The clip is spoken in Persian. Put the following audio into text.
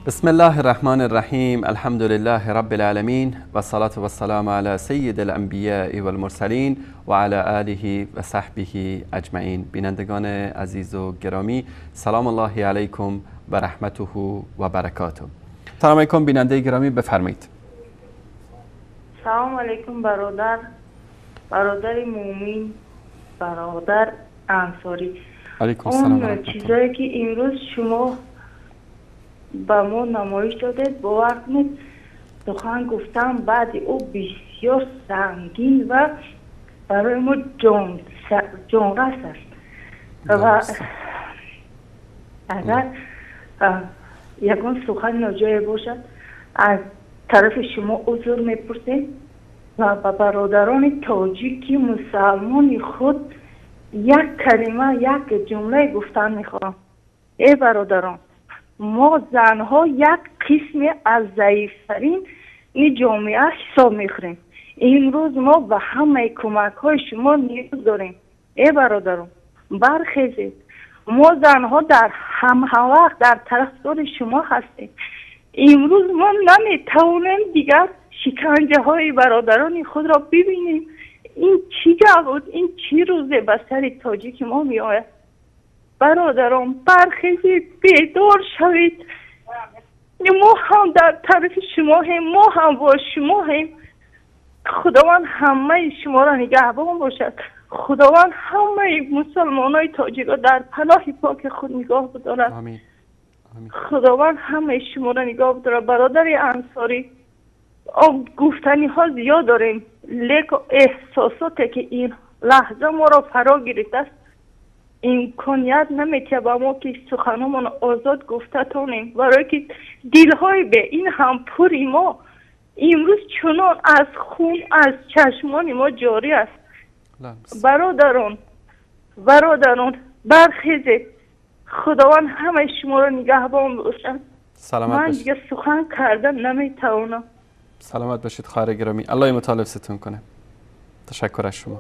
بسم الله الرحمن الرحیم. الحمد لله رب العالمین و الصلاة و السلام علی سید الانبیاء و المرسلین و علی آله و صحبه اجمعین. بینندگان عزیز و گرامی، سلام الله علیکم و رحمته و برکاته. سلام علیکم بیننده گرامی، بفرمایید. سلام علیکم برادر مومین، برادر انصاری. علیکم السلام. اون چیزایی که امروز شما با ما نمایش دادید با وقت سخن گفتم بعد او بسیار سنگین و برای ما جانرس است و اگر یکان سخن ناجای باشد از طرف شما عذر میپرسیم و با برادران تاجیکی مسلمان خود یک کلمه یک جمله گفتن میخواهم. ای برادران، ما زنها یک قسم از ضعیفترین این جامعه حساب میخوریم. امروز ما به همه کمک های شما نیاز داریم. ای برادران، برخیزید. ما زنها در همه وقت در طرفدار شما هستیم. امروز ما نمیتوانیم دیگر شکنجه های برادران خود را ببینیم. این چی بود؟ این چی روزه به سر تاجیک ما می آید؟ برادران، برخیزید، بیدار شوید. ما هم در طرف شما هم، ما هم با شما هم. خداوند همه شما را نگهبان باشد. خداوند همه مسلمان های تاجیک را در پناه پاک خود نگاه بدارد. آمین. آمین. خداوند همه شما را نگاه بدارد. برادر انصاری، گفتنی ها زیاد داریم، لیکن احساساتی که این لحظه ما را فرا گرفته است امکانیت نمیتیه با ما که سخنمان آزاد گفته تانیم، برای که دلهای به این هم پوری ما امروز چنان از خون از چشمان ما جاری است. برادران برخیزید. خداوند همه شما را نگهبان باشد. من دیگه سخن کردن نمیتوانم. سلامت باشید خواهر گرامی. الله مطالب ستون کنه. تشکر از شما.